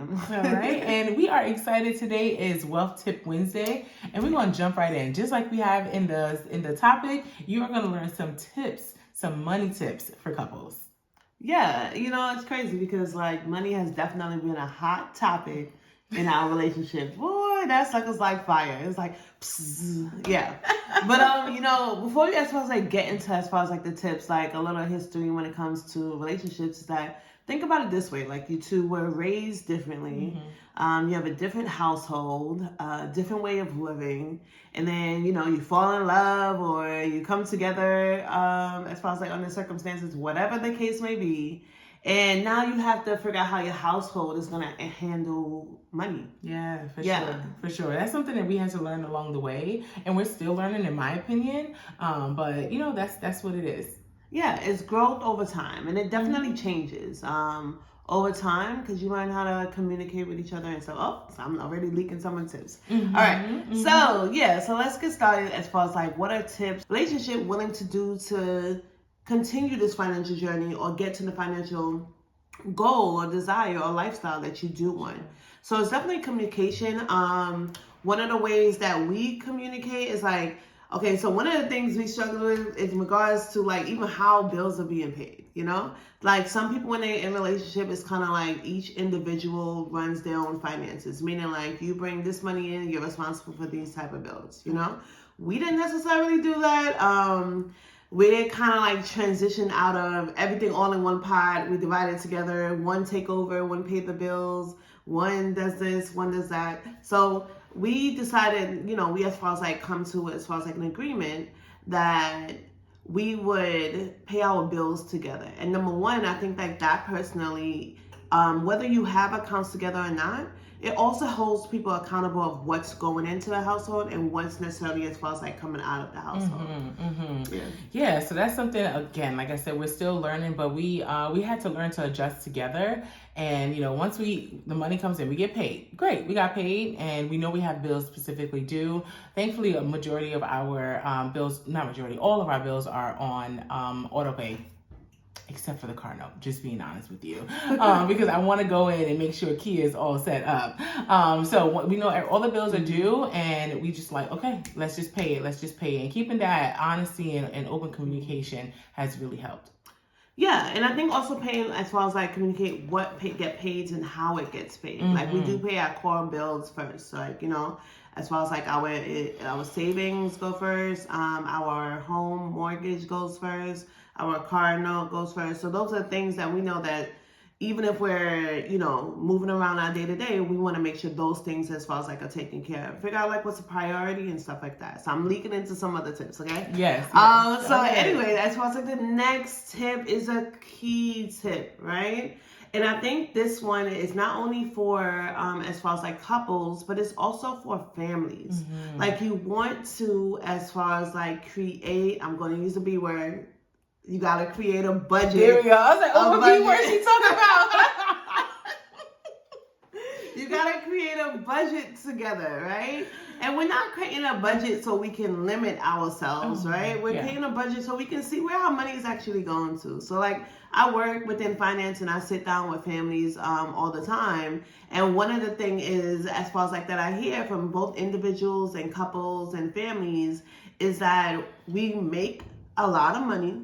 am. All right, and we are excited. Today is Wealth Tip Wednesday, and we're going to jump right in. Just like we have in the topic, you are going to learn some tips, some money tips for couples. Yeah, it's crazy because like money has definitely been a hot topic in our relationship. Boy, that suck is like fire. It's like, psst, yeah. But before we as far as like get into as far as like the tips, like a little history when it comes to relationships is that think about it this way: like you two were raised differently. You have a different household, a different way of living, and then you fall in love or you come together. As far as like under circumstances, whatever the case may be. And now you have to figure out how your household is going to handle money. Yeah, for sure. That's something that we had to learn along the way, and we're still learning, in my opinion. But that's what it is. Yeah, it's growth over time, and it definitely changes over time because you learn how to communicate with each other. And so I'm already leaking some of the tips. All right, so let's get started as far as like what are tips relationship willing to do to continue this financial journey or get to the financial goal or desire or lifestyle that you do want. So it's definitely communication. One of the ways that we communicate is like, okay, so one of the things we struggle with is in regards to like even how bills are being paid, Like some people when they're in a relationship, it's kind of like each individual runs their own finances, meaning like you bring this money in, you're responsible for these type of bills, We didn't necessarily do that. We did kind of like transition out of everything all in one pot. We divided together. One take over, one paid the bills, one does this, one does that. So we decided, we as far as like come to as far as like an agreement that we would pay our bills together. And number one, I think like that personally, whether you have accounts together or not, it also holds people accountable of what's going into the household and what's necessarily as far as like coming out of the household. Yeah, so that's something, again, like I said, we're still learning, but we had to learn to adjust together. And once the money comes in, we get paid. Great, we got paid, and we know we have bills specifically due. Thankfully, a majority of our bills, not majority, all of our bills are on auto pay. Except for the car note, just being honest with you. Because I want to go in and make sure Kia is all set up. So we know all the bills are due, and we just like, okay, let's just pay it. And keeping that honesty and open communication has really helped. Yeah, and I think also paying as far as like communicate what get paid and how it gets paid. Like we do pay our core bills first. So like, as far as like our savings go first, our home mortgage goes first, our car note goes first. So those are things that we know that even if we're, moving around our day to day, we want to make sure those things as far as like are taken care of. Figure out like what's a priority and stuff like that. So I'm leaking into some other tips, okay? Yes. Anyway, as far as like the next tip is a key tip, right? And I think this one is not only for as far as like couples, but it's also for families. Like you want to, as far as like create, I'm going to use the B word. You got to create a budget. There we go. I was like, what B word she talking about? You got to create a budget together, right? And we're not creating a budget so we can limit ourselves, right? We're creating a budget so we can see where our money is actually going to. So like I work within finance and I sit down with families all the time. And one of the things is, as far as like that I hear from both individuals and couples and families, is that we make a lot of money,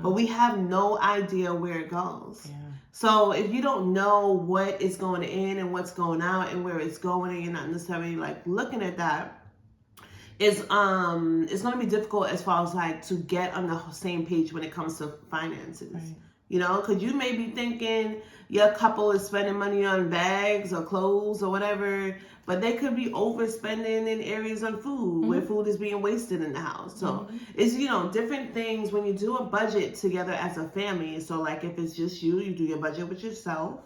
but we have no idea where it goes. So if you don't know what is going in and what's going out and where it's going, and you're not necessarily like looking at that, it's going to be difficult as far as like to get on the same page when it comes to finances. Because you may be thinking your couple is spending money on bags or clothes or whatever, but they could be overspending in areas on food where food is being wasted in the house. So it's, different things when you do a budget together as a family. So like if it's just you do your budget with yourself.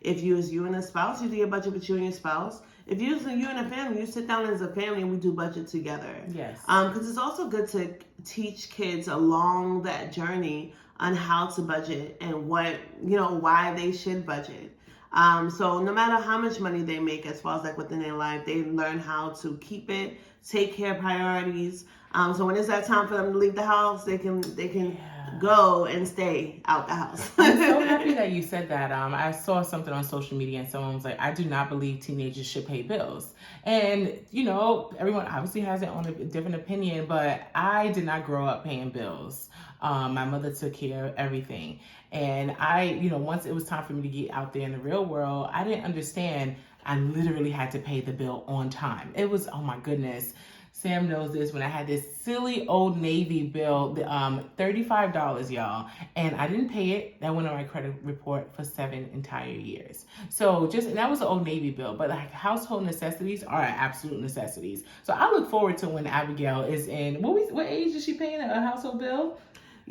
If it's you and a spouse, you do your budget with you and your spouse. If you and a family, you sit down as a family and we do budget together. Yes. Because it's also good to teach kids along that journey on how to budget and what, why they should budget. So no matter how much money they make as far as like within their life, they learn how to keep it, take care of priorities, So when it's that time for them to leave the house, they can Yeah. go and stay out the house. I'm so happy that you said that. I saw something on social media and someone was like, I do not believe teenagers should pay bills. And, everyone obviously has their own different opinion, but I did not grow up paying bills. My mother took care of everything. And once it was time for me to get out there in the real world, I didn't understand. I literally had to pay the bill on time. It was, oh my goodness. Sam knows this, when I had this silly Old Navy bill, $35, y'all, and I didn't pay it. That went on my credit report for 7 entire years. So and that was an Old Navy bill, but like household necessities are absolute necessities. So I look forward to when Abigail is in, what age is she paying a household bill?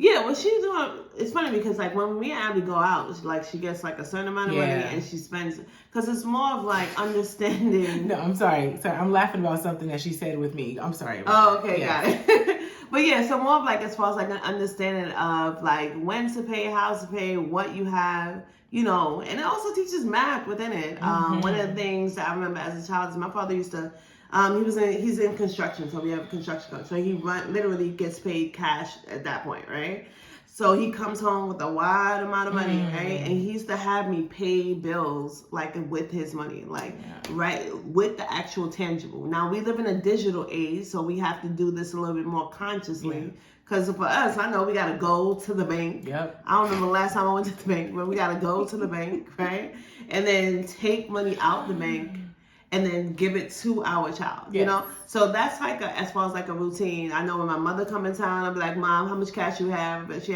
Yeah, well, she's doing. It's funny because like when me and Abby go out, she gets like a certain amount of money and she spends. Because it's more of like understanding. No, I'm sorry. I'm laughing about something that she said with me. I'm sorry. Okay, got it. But yeah, so more of like as far as like an understanding of like when to pay, how to pay, what you have, and it also teaches math within it. One of the things that I remember as a child is my father used to. He's in construction, so we have a construction company. So he literally gets paid cash at that point, right? So he comes home with a wide amount of money, right? And he used to have me pay bills like with his money, right, with the actual tangible. Now we live in a digital age, so we have to do this a little bit more consciously. Because for us, I know we got to go to the bank. Yep. I don't remember the last time I went to the bank, but we got to go to the bank, right? And then take money out the bank. And then give it to our child, So that's like as far as like a routine. I know when my mother come in town, I'll be like, Mom, how much cash you have? But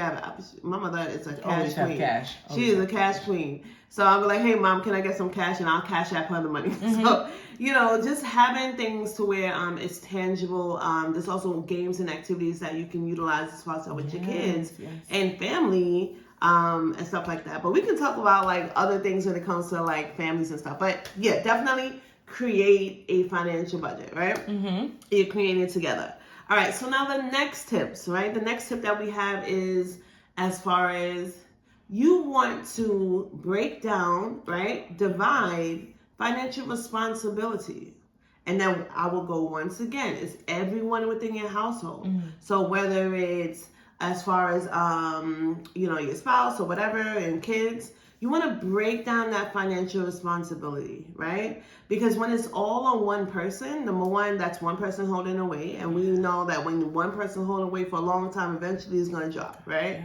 my mother is a cash queen. Cash. She is a cash queen. So I'll be like, hey, Mom, can I get some cash? And I'll cash app her the money. So, just having things to where it's tangible. There's also games and activities that you can utilize as far as with your kids and family. And stuff like that. But we can talk about like other things when it comes to like families and stuff. But yeah, definitely create a financial budget, right? You're creating it together. All right, so now the next tips, right? The next tip that we have is as far as you want to break down, right? Divide financial responsibility. And then I will go once again, it's everyone within your household. So whether it's as far as, your spouse or whatever and kids, you want to break down that financial responsibility, right? Because when it's all on one person, number one, that's one person holding away. And we know that when one person holding away for a long time, eventually it's going to drop, right?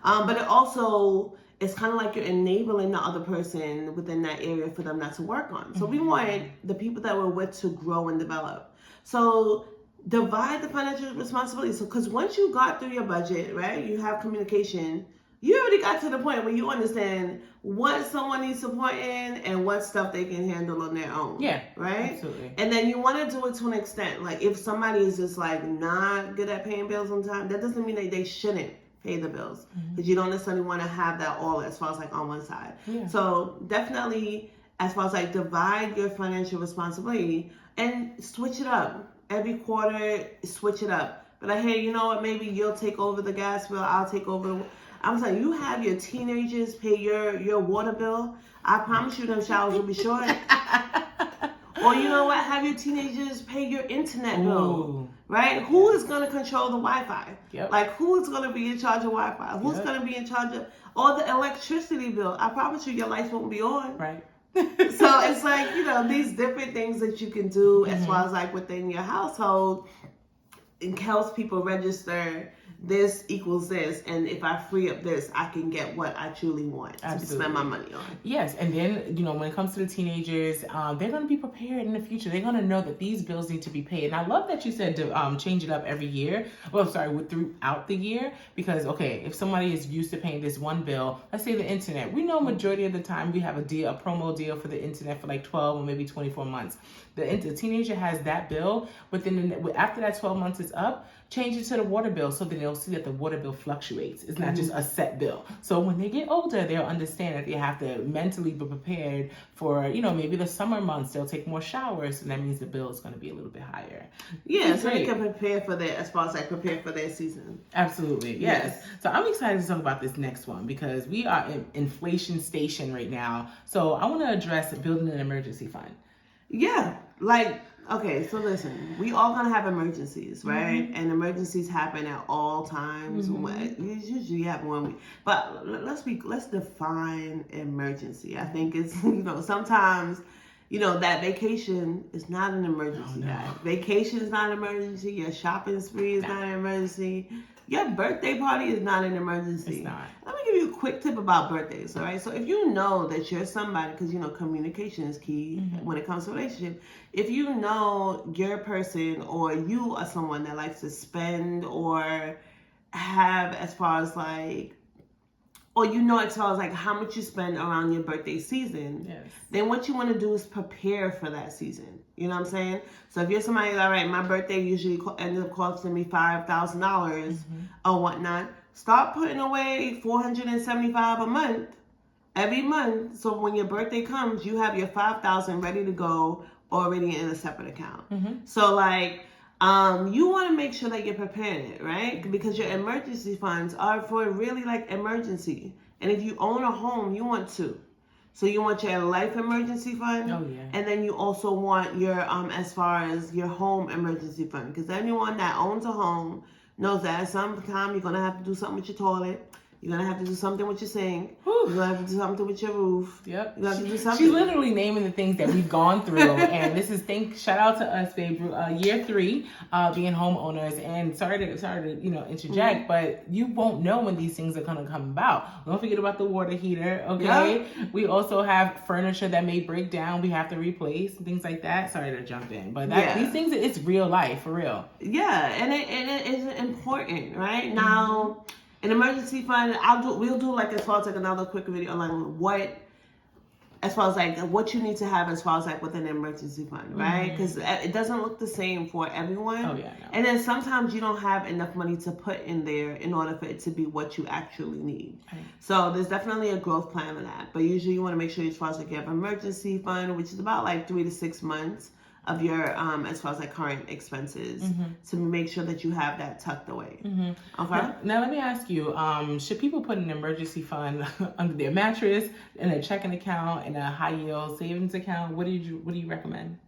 But it also, it's kind of like you're enabling the other person within that area for them not to work on. So we want the people that we're with to grow and develop. So divide the financial responsibility. So, because once you got through your budget, right, you have communication, you already got to the point where you understand what someone needs support in and what stuff they can handle on their own. Yeah. Right? Absolutely. And then you want to do it to an extent. Like if somebody is just like not good at paying bills on time, that doesn't mean that they shouldn't pay the bills. Because you don't necessarily want to have that all as far as like on one side. Yeah. So definitely as far as like divide your financial responsibility and switch it up. Every quarter, switch it up. But like, hey, you know what? Maybe you'll take over the gas bill. I'll take over. I'm saying you have your teenagers pay your water bill. I promise you them showers will be short. Or you know what? Have your teenagers pay your internet bill. Right? Who is going to control the Wi-Fi? Yep. Like who is going to be in charge of Wi-Fi? Who's going to be in charge of or the electricity bill? I promise you your lights won't be on. Right. So it's like, these different things that you can do as far as like within your household. It helps people register this equals this, and if I free up this, I can get what I truly want to spend my money on. Yes, and then, when it comes to the teenagers, they're going to be prepared in the future. They're going to know that these bills need to be paid. And I love that you said to change it up every year. Well, throughout the year, because, okay, if somebody is used to paying this one bill, let's say the internet, we know majority of the time we have a promo deal for the internet for like 12 or maybe 24 months. The teenager has that bill, but then after that 12 months is up, change it to the water bill so that they'll see that the water bill fluctuates. It's not just a set bill. So when they get older, they'll understand that they have to mentally be prepared for, maybe the summer months, they'll take more showers, and that means the bill is going to be a little bit higher. Yeah, so they can prepare for their season. Absolutely, yes. So I'm excited to talk about this next one because we are in inflation station right now. So I want to address building an emergency fund. Yeah, like, okay, so listen, we all gonna have emergencies, right? And emergencies happen at all times. It usually happen when we, but let's define emergency. I think it's, sometimes, that vacation is not an emergency, guys. Vacation is not an emergency. Your shopping spree is not an emergency. Your birthday party is not an emergency. It's not. Let me give you a quick tip about birthdays, all right? So if you know that you're somebody, because, communication is key when it comes to relationship. If you know you're a person or you are someone that likes to spend or have as far as like, or as far as like how much you spend around your birthday season, then what you want to do is prepare for that season. You know what I'm saying? So if you're somebody, all right, my birthday usually ends up costing me $5,000 or whatnot, start putting away $475 a month every month. So when your birthday comes, you have your $5,000 ready to go already in a separate account. So like, you want to make sure that you're preparing it, right? Because your emergency funds are for really like emergency. And if you own a home, you want two. So you want your life emergency fund, and then you also want your as far as your home emergency fund. Because anyone that owns a home knows that at some time you're gonna have to do something with your toilet. You're gonna have to do something with your sink. You're gonna have to do something with your roof. Yep. You have to do something. She's literally naming the things that we've gone through, and this is shout out to us, babe. Year 3, being homeowners, and sorry to interject, but you won't know when these things are gonna come about. Don't forget about the water heater. Okay. Yep. We also have furniture that may break down. We have to replace and things like that. Sorry to jump in, but these things, it's real life for real. Yeah, and it is important, right? Now. An emergency fund, we'll do like as far as like another quick video on as far as like what you need to have as far as like with an emergency fund, right? Because it doesn't look the same for everyone. Oh yeah. No. And then sometimes you don't have enough money to put in there in order for it to be what you actually need. Right. So there's definitely a growth plan in that. But usually you want to make sure as far as like you have an emergency fund, which is about like 3 to 6 months of your as far as like current expenses to make sure that you have that tucked away. Okay. Now let me ask you: should people put an emergency fund under their mattress, in a checking account, in a high yield savings account? What do you recommend?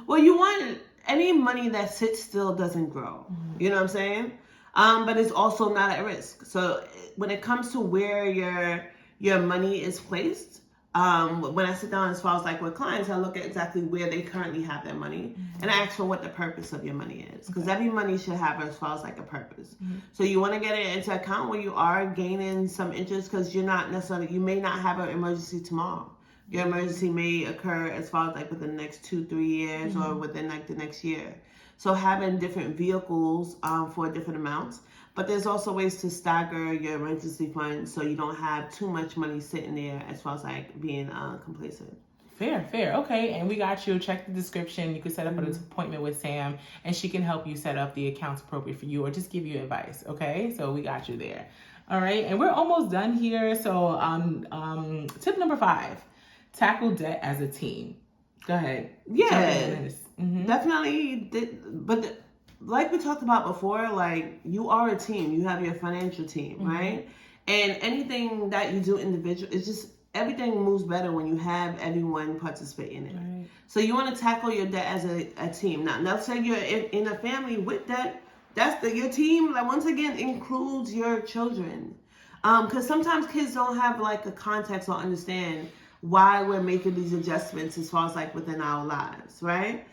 Well, you want any money that sits still doesn't grow. You know what I'm saying? But it's also not at risk. So when it comes to where your money is placed. When I sit down as far as like with clients, I look at exactly where they currently have their money and I ask for what the purpose of your money is. Because every money should have as far as like a purpose. So you want to get it into account where you are gaining some interest because you may not have an emergency tomorrow. Your emergency may occur as far as like within the next 2-3 years or within like the next year. So having different vehicles for different amounts. But there's also ways to stagger your emergency fund so you don't have too much money sitting there as far as like being complacent. Fair. Okay, and we got you. Check the description. You can set up an appointment with Sam, and she can help you set up the accounts appropriate for you or just give you advice, okay? So we got you there. All right, and we're almost done here. So tip number 5, tackle debt as a team. Go ahead. Yeah, definitely. But like we talked about before, like you are a team. You have your financial team, right? And anything that you do individual, it's just everything moves better when you have everyone participate in it. Right. So you want to tackle your debt as a team. Now, let's say you're in a family with debt. Your team. Like once again, includes your children, because sometimes kids don't have like a context or understand why we're making these adjustments as far as like within our lives, right?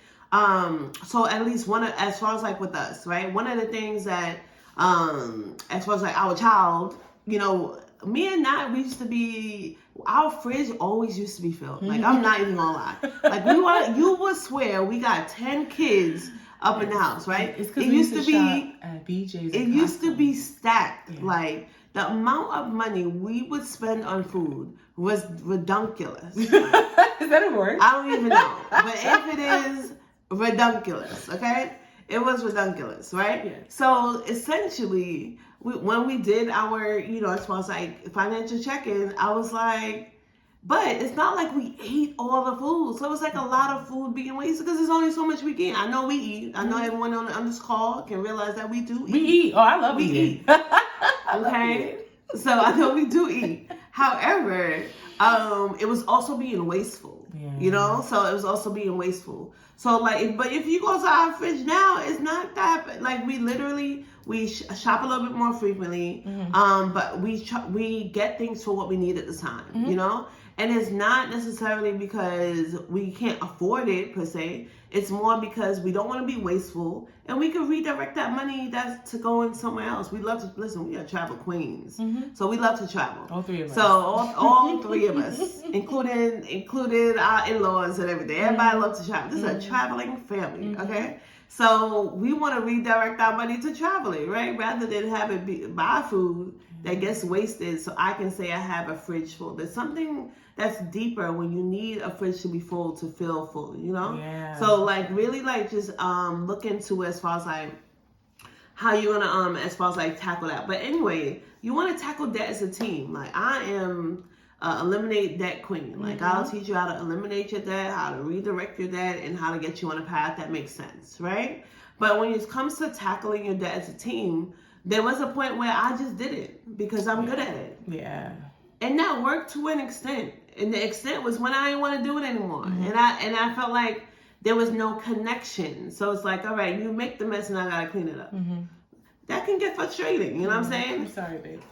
So at least as far as like with us, right? One of the things that, as far as like our child, me and Nat, we used to be, our fridge always used to be filled. Like, I'm not even gonna lie. Like, you would swear we got 10 kids up in the house, right? It's because we used to be at BJ's. It used to be stacked. Yeah. Like, the amount of money we would spend on food was redunculous. Is that a word? I don't even know. But if it is, redunculous, okay? It was redunculous, right? Yeah. So essentially, when we did our, as far as like financial check-in, I was like, but it's not like we ate all the food. So it was like a lot of food being wasted because there's only so much we get. I know we eat. I know everyone on this call can realize that we do eat. We eat. Oh, I love eating. Okay? So I know we do eat. However, it was also being wasteful. You know, so it was also being wasteful. So like, but if you go to our fridge now, it's not that like we shop a little bit more frequently. But we get things for what we need at the time. You know, and it's not necessarily because we can't afford it per se. It's more because we don't want to be wasteful, and we can redirect that money that's to go in somewhere else. We love to listen. We are travel queens, so we love to travel. All three of us. So all three of us, included our in-laws and everything. Everybody loves to travel. This is a traveling family, okay? So we want to redirect our money to traveling, right? Rather than have it buy food that gets wasted. So I can say I have a fridge full. There's something that's deeper when you need a fridge to be full to feel full, you know? Yeah. So like really like just look into as far as like how you wanna as far as like tackle that. But anyway, you wanna tackle debt as a team. Like I am eliminate debt queen. Like I'll teach you how to eliminate your debt, how to redirect your debt, and how to get you on a path that makes sense, right? But when it comes to tackling your debt as a team, there was a point where I just did it because I'm good at it. Yeah. And that worked to an extent. And the extent was when I didn't want to do it anymore. And I felt like there was no connection. So it's like, all right, you make the mess and I gotta clean it up. That can get frustrating, you know what I'm saying? I'm sorry, babe.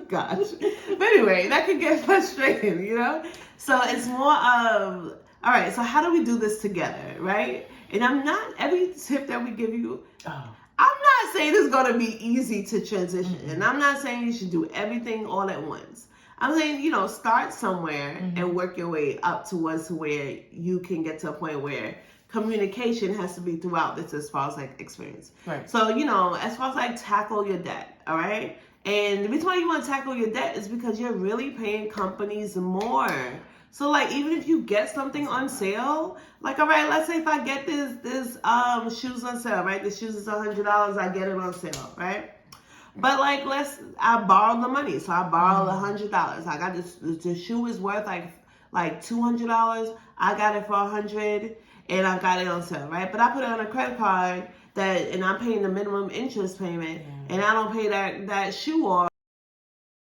Gosh. But anyway, that can get frustrating, you know? So it's more of, all right, so how do we do this together, right? And I'm not, every tip that we give you, I'm not saying it's going to be easy to transition. And I'm not saying you should do everything all at once. I'm saying, you know, start somewhere and work your way up towards where you can get to a point where communication has to be throughout this as far as like experience. Right. So, you know, as far as like tackle your debt, all right? And the reason why you want to tackle your debt is because you're really paying companies more. So like even if you get something on sale, like all right, let's say if I get this shoes on sale, right? The shoes is $100, I get it on sale, right? But like I borrowed the money, so I borrowed $100. I got the shoe is worth like $200. I got it for $100, and I got it on sale, right? But I put it on a credit card and I'm paying the minimum interest payment, and I don't pay that shoe off.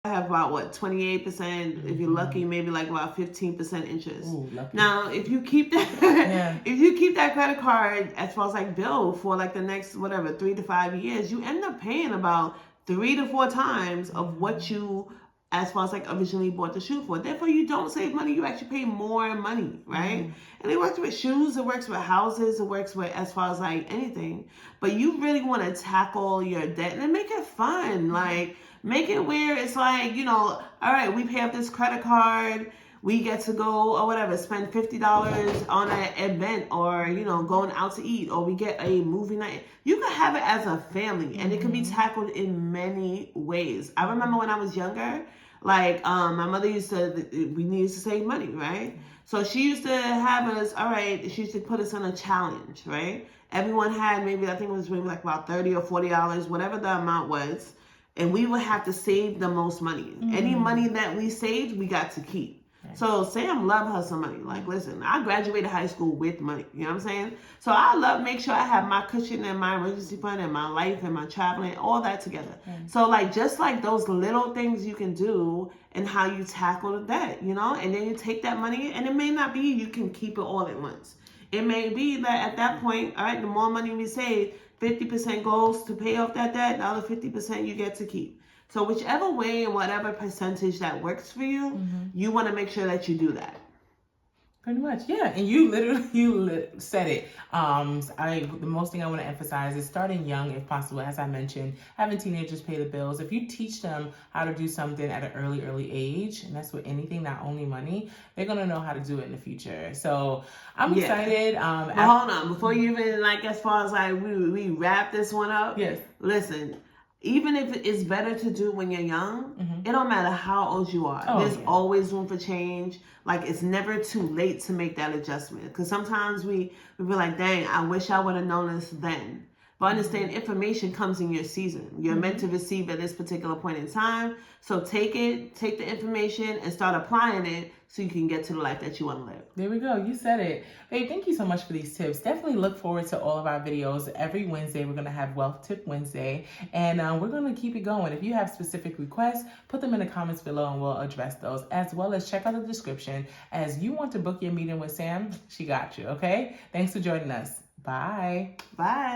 I have about 28%. If you're lucky, maybe like about 15% interest. Ooh, lucky. Now, if you keep that, if you keep that credit card as far as like bill for like the next 3 to 5 years, you end up paying about 3 to 4 times of what you, as far as like originally bought the shoe for. Therefore, you don't save money. You actually pay more money, right? And it works with shoes. It works with houses. It works with as far as like anything. But you really want to tackle your debt and make it fun. Like, make it where it's like, you know, all right, we pay off this credit card. We get to go or whatever, spend $50 on an event or, you know, going out to eat, or we get a movie night. You can have it as a family, and it can be tackled in many ways. I remember when I was younger, like my mother we needed to save money, right? So she used to have us, all right, she used to put us on a challenge, right? Everyone had maybe, I think it was maybe like about $30 or $40, whatever the amount was. And we would have to save the most money. Any money that we saved, we got to keep. So Sam loved her some money. Like, listen, I graduated high school with money. You know what I'm saying? So I make sure I have my cushion and my emergency fund and my life and my traveling, all that together. So like, just like those little things you can do and how you tackle the debt, you know? And then you take that money, and it may not be you can keep it all at once. It may be that at that point, all right, the more money we save, 50% goes to pay off that debt, the other 50% you get to keep. So whichever way and whatever percentage that works for you, you want to make sure that you do that. Pretty much, yeah. And you literally said it. The most thing I want to emphasize is starting young if possible. As I mentioned, having teenagers pay the bills. If you teach them how to do something at an early age, and that's with anything, not only money, they're going to know how to do it in the future. So I'm excited. But hold on, before you even, like, as far as like we wrap this one up, yes. Listen, even if it's better to do when you're young, it don't matter how old you are. There's always room for change. Like, it's never too late to make that adjustment. Because sometimes we be like, dang, I wish I would have known this then. But understand, information comes in your season. You're meant to receive at this particular point in time. So take the information and start applying it so you can get to the life that you want to live. There we go. You said it. Babe, thank you so much for these tips. Definitely look forward to all of our videos. Every Wednesday, we're going to have Wealth Tip Wednesday, and we're going to keep it going. If you have specific requests, put them in the comments below and we'll address those, as well as check out the description. As you want to book your meeting with Sam, she got you, okay? Thanks for joining us. Bye. Bye.